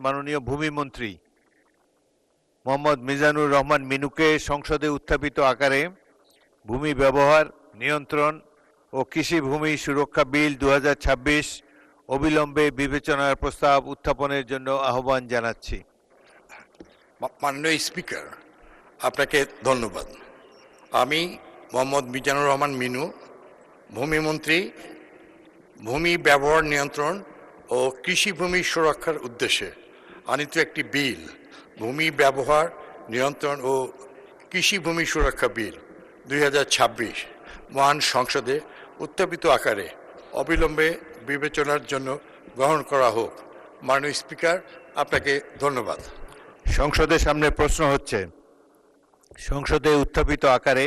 মাননীয় ভূমিমন্ত্রী মোহাম্মদ মিজানুর রহমান মিনুকে সংসদে উত্থাপিত আকারে ভূমি ব্যবহার নিয়ন্ত্রণ ও কৃষি ভূমি সুরক্ষা বিল 2026 অবিলম্বে বিবেচনার প্রস্তাব উত্থাপনের জন্য আহ্বান জানাচ্ছি। মাননীয় স্পিকার, আপনাকে ধন্যবাদ। আমি মোহাম্মদ মিজানুর রহমান মিনু, ভূমিমন্ত্রী, ভূমি ব্যবহার নিয়ন্ত্রণ ও কৃষি ভূমি সুরক্ষার উদ্দেশ্যে আনিত একটি বিল, ভূমি ব্যবহার নিয়ন্ত্রণ ও কৃষি ভূমি সুরক্ষা বিল 2026 মহান সংসদে উত্থাপিত আকারে অবিলম্বে বিবেচনার জন্য গ্রহণ করা হোক। মাননীয় স্পিকার, আপনাকে ধন্যবাদ। সংসদের সামনে প্রশ্ন হচ্ছে, সংসদে উত্থাপিত আকারে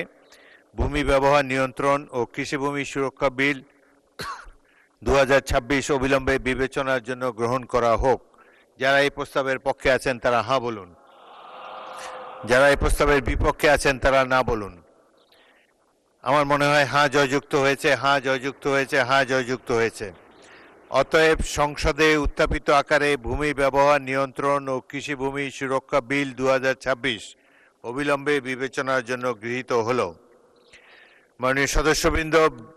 ভূমি ব্যবহার নিয়ন্ত্রণ ও কৃষিভূমি সুরক্ষা বিল 2026 অবিলম্বে বিবেচনার জন্য গ্রহণ করা হোক। যারা এই প্রস্তাবের পক্ষে আছেন তারা হ্যাঁ বলুন, যারা এই প্রস্তাবের বিপক্ষে আছেন তারা না বলুন। আমার মনে হয় হ্যাঁ জয়যুক্ত হয়েছে, হ্যাঁ জয়যুক্ত হয়েছে, হ্যাঁ জয়যুক্ত হয়েছে। অতএব সংসদে উত্থাপিত আকারে ভূমি ব্যবহার নিয়ন্ত্রণ ও কৃষিভূমি সুরক্ষা বিল 2026 অবিলম্বে বিবেচনার জন্য গৃহীত হল। মাননীয় সদস্যবৃন্দ,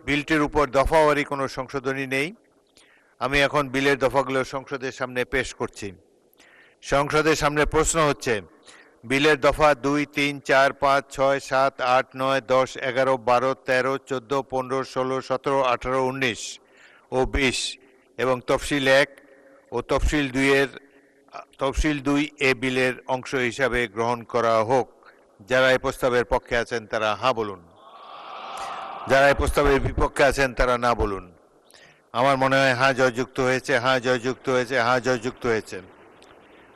বিলটির উপর দফাওয়ারি কোনো সংশোধনী নেই। আমি এখন বিলের দফাগুলো সংসদের সামনে পেশ করছি। সংসদের সামনে প্রশ্ন হচ্ছে, বিলের দফা 2, 3, 4, 5, 6, 7, 8, 9, 10, 11, 12, 13, 14, 15, 16, 17, 18, 19 ও 20 এবং তফসিল 1 ও তফসিল 2 এ বিলের অংশ হিসাবে গ্রহণ করা হোক। যারা এই প্রস্তাবের পক্ষে আছেন তারা হ্যাঁ বলুন, যারা এই প্রস্তাবের বিপক্ষে আছেন তারা না বলুন। আমার মনে হয় হ্যাঁ জয়যুক্ত হয়েছে, হ্যাঁ জয়যুক্ত হয়েছে, হ্যাঁ জয়যুক্ত হয়েছে।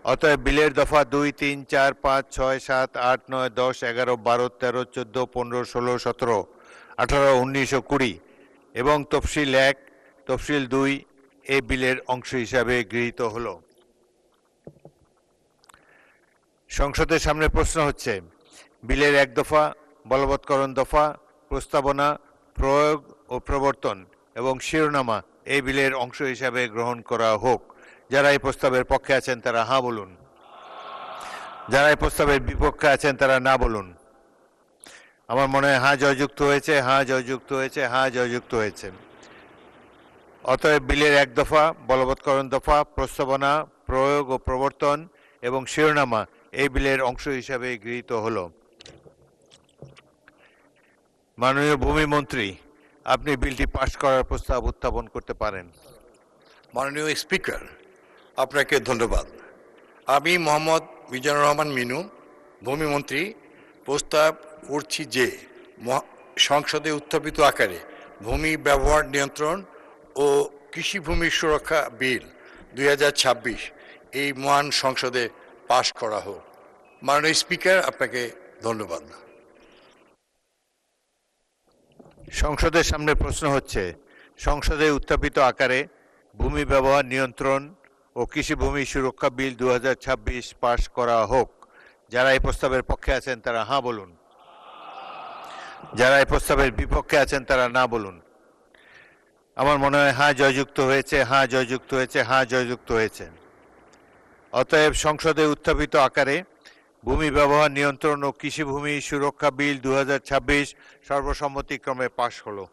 অতএব বিলের দফা 2, 3, 4, 5, 6, 7, 8, 9, 10, 11, 12, 13, 14, 15, 16, 17, 18, 19 ও 20 এবং তফসিল 1, তফসিল 2 এ বিলের অংশ হিসাবে গৃহীত হল। সংসদের সামনে প্রশ্ন হচ্ছে, বিলের 1 দফা, বলবৎকরণ দফা, প্রস্তাবনা, প্রয়োগ ও প্রবর্তন এবং শিরোনামা এই বিলের অংশ হিসাবে গ্রহণ করা হোক। যারা এই প্রস্তাবের পক্ষে আছেন তারা হ্যাঁ বলুন, যারা এই প্রস্তাবের বিপক্ষে আছেন তারা না বলুন। আমার মনে হয় হ্যাঁ জয়যুক্ত হয়েছে, হ্যাঁ জয়যুক্ত হয়েছে, হ্যাঁ জয়যুক্ত হয়েছে। অতএব বিলের 1 দফা, বলবৎকরণ দফা, প্রস্তাবনা, প্রয়োগ ও প্রবর্তন এবং শিরোনামা এই বিলের অংশ হিসাবে গৃহীত হল। মাননীয় ভূমিমন্ত্রী, আপনি বিলটি পাশ করার প্রস্তাব উত্থাপন করতে পারেন। মাননীয় স্পিকার, আপনাকে ধন্যবাদ। আমি মোহাম্মদ মিজানুর রহমান মিনু, ভূমিমন্ত্রী, প্রস্তাব করছি যে সংসদে উত্থাপিত আকারে ভূমি ব্যবহার নিয়ন্ত্রণ ও কৃষিভূমি সুরক্ষা বিল 2026 এই মহান সংসদে পাশ করা হোক। মাননীয় স্পিকার, আপনাকে ধন্যবাদ। সংসদের সামনে প্রশ্ন হচ্ছে, সংসদে উত্থাপিত আকারে ভূমি ব্যবহার নিয়ন্ত্রণ ও কৃষিভূমি সুরক্ষা বিল 2026 পাশ করা হোক। যারা এই প্রস্তাবের পক্ষে আছেন তারা হ্যাঁ বলুন, যারা এই প্রস্তাবের বিপক্ষে আছেন তারা না বলুন। আমার মনে হয় হ্যাঁ জয়যুক্ত হয়েছে, হ্যাঁ জয়যুক্ত হয়েছে, হ্যাঁ জয়যুক্ত হয়েছে। অতএব সংসদে উত্থাপিত আকারে ভূমি ব্যবহার নিয়ন্ত্রণ ও কৃষিভূমি সুরক্ষা বিল 2026 সর্বসম্মতিক্রমে পাশ হলো।